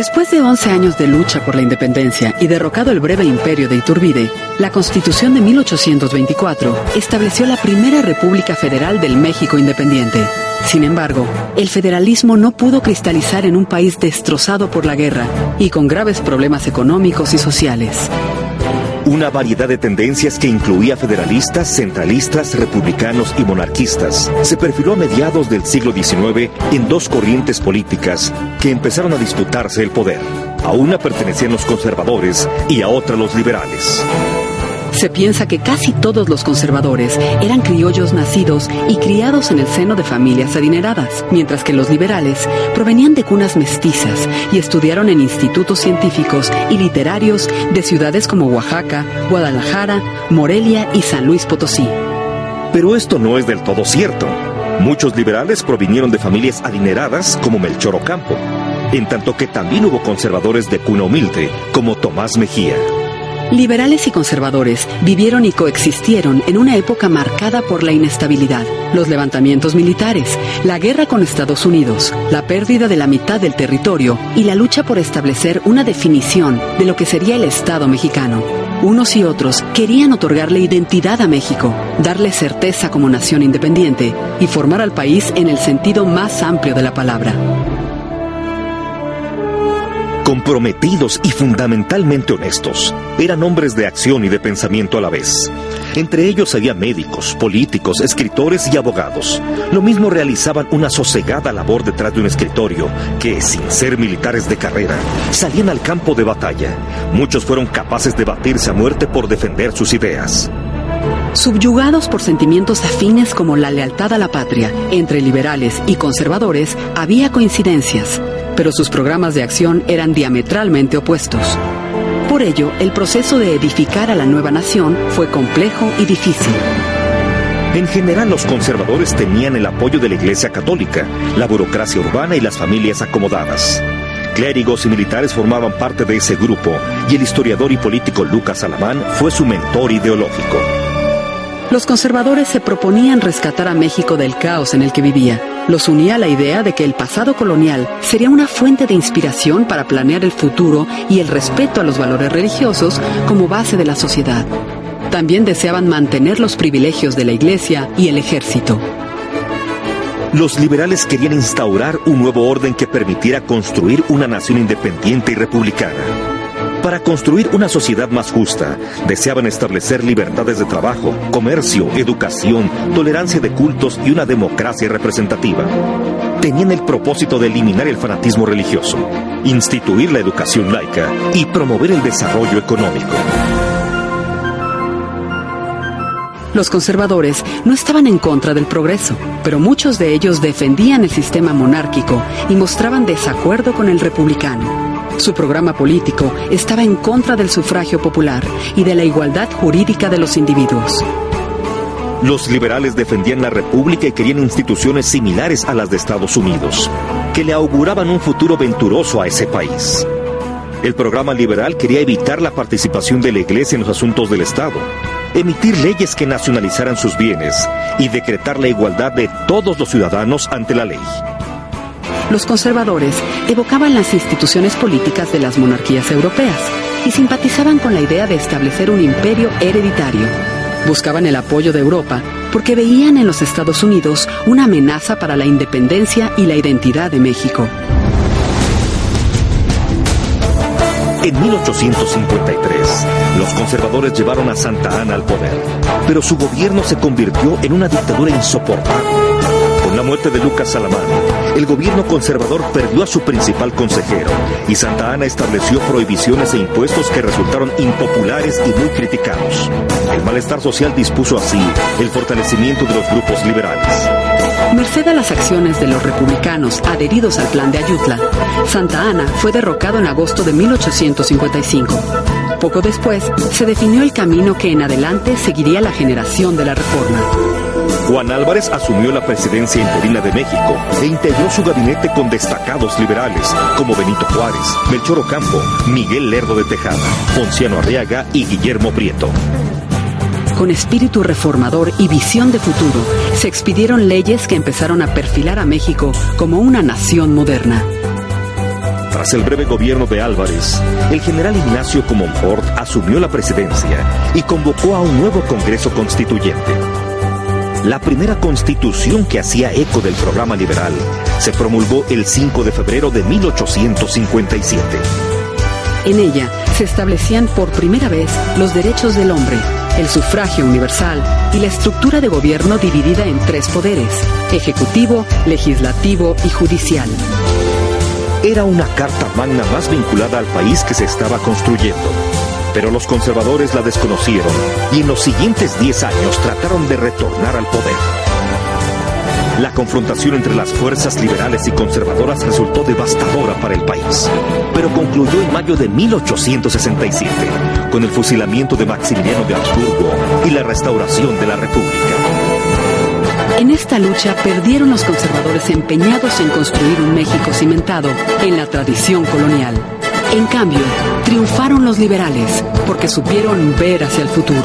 Después de 11 años de lucha por la independencia y derrocado el breve imperio de Iturbide, la Constitución de 1824 estableció la primera República Federal del México independiente. Sin embargo, el federalismo no pudo cristalizar en un país destrozado por la guerra y con graves problemas económicos y sociales. Una variedad de tendencias que incluía federalistas, centralistas, republicanos y monarquistas se perfiló a mediados del siglo XIX en dos corrientes políticas que empezaron a disputarse el poder. A una pertenecían los conservadores y a otra los liberales. Se piensa que casi todos los conservadores eran criollos nacidos y criados en el seno de familias adineradas, mientras que los liberales provenían de cunas mestizas y estudiaron en institutos científicos y literarios de ciudades como Oaxaca, Guadalajara, Morelia y San Luis Potosí. Pero esto no es del todo cierto. Muchos liberales provinieron de familias adineradas como Melchor Ocampo, en tanto que también hubo conservadores de cuna humilde como Tomás Mejía. Liberales y conservadores vivieron y coexistieron en una época marcada por la inestabilidad, los levantamientos militares, la guerra con Estados Unidos, la pérdida de la mitad del territorio y la lucha por establecer una definición de lo que sería el Estado mexicano. Unos y otros querían otorgarle identidad a México, darle certeza como nación independiente y formar al país en el sentido más amplio de la palabra. Comprometidos y fundamentalmente honestos, eran hombres de acción y de pensamiento a la vez. Entre ellos había médicos, políticos, escritores y abogados. Lo mismo realizaban una sosegada labor detrás de un escritorio que, sin ser militares de carrera, salían al campo de batalla. Muchos fueron capaces de batirse a muerte por defender sus ideas. Subyugados por sentimientos afines como la lealtad a la patria, entre liberales y conservadores había coincidencias, pero sus programas de acción eran diametralmente opuestos. Por ello, el proceso de edificar a la nueva nación fue complejo y difícil. En general, los conservadores tenían el apoyo de la Iglesia Católica, la burocracia urbana y las familias acomodadas. Clérigos y militares formaban parte de ese grupo, y el historiador y político Lucas Alamán fue su mentor ideológico. Los conservadores se proponían rescatar a México del caos en el que vivía. Los unía la idea de que el pasado colonial sería una fuente de inspiración para planear el futuro y el respeto a los valores religiosos como base de la sociedad. También deseaban mantener los privilegios de la Iglesia y el ejército. Los liberales querían instaurar un nuevo orden que permitiera construir una nación independiente y republicana. Para construir una sociedad más justa, deseaban establecer libertades de trabajo, comercio, educación, tolerancia de cultos y una democracia representativa. Tenían el propósito de eliminar el fanatismo religioso, instituir la educación laica y promover el desarrollo económico. Los conservadores no estaban en contra del progreso, pero muchos de ellos defendían el sistema monárquico y mostraban desacuerdo con el republicano. Su programa político estaba en contra del sufragio popular y de la igualdad jurídica de los individuos. Los liberales defendían la república y querían instituciones similares a las de Estados Unidos, que le auguraban un futuro venturoso a ese país. El programa liberal quería evitar la participación de la Iglesia en los asuntos del Estado, emitir leyes que nacionalizaran sus bienes y decretar la igualdad de todos los ciudadanos ante la ley. Los conservadores evocaban las instituciones políticas de las monarquías europeas y simpatizaban con la idea de establecer un imperio hereditario. Buscaban el apoyo de Europa porque veían en los Estados Unidos una amenaza para la independencia y la identidad de México. En 1853, los conservadores llevaron a Santa Anna al poder, pero su gobierno se convirtió en una dictadura insoportable. Con la muerte de Lucas Alamán, el gobierno conservador perdió a su principal consejero y Santa Anna estableció prohibiciones e impuestos que resultaron impopulares y muy criticados. El malestar social dispuso así el fortalecimiento de los grupos liberales. Merced a las acciones de los republicanos adheridos al Plan de Ayutla, Santa Anna fue derrocado en agosto de 1855. Poco después, se definió el camino que en adelante seguiría la generación de la Reforma. Juan Álvarez asumió la presidencia interina de México e integró su gabinete con destacados liberales como Benito Juárez, Melchor Ocampo, Miguel Lerdo de Tejada, Ponciano Arriaga y Guillermo Prieto. Con espíritu reformador y visión de futuro, se expidieron leyes que empezaron a perfilar a México como una nación moderna. Tras el breve gobierno de Álvarez, el general Ignacio Comonfort asumió la presidencia y convocó a un nuevo Congreso Constituyente. La primera constitución que hacía eco del programa liberal se promulgó el 5 de febrero de 1857. En ella se establecían por primera vez los derechos del hombre, el sufragio universal y la estructura de gobierno dividida en 3 poderes: ejecutivo, legislativo y judicial. Era una carta magna más vinculada al país que se estaba construyendo, pero los conservadores la desconocieron y en los siguientes 10 años trataron de retornar al poder. La confrontación entre las fuerzas liberales y conservadoras resultó devastadora para el país, pero concluyó en mayo de 1867, con el fusilamiento de Maximiliano de Habsburgo y la restauración de la República. En esta lucha perdieron los conservadores empeñados en construir un México cimentado en la tradición colonial. En cambio, triunfaron los liberales porque supieron ver hacia el futuro.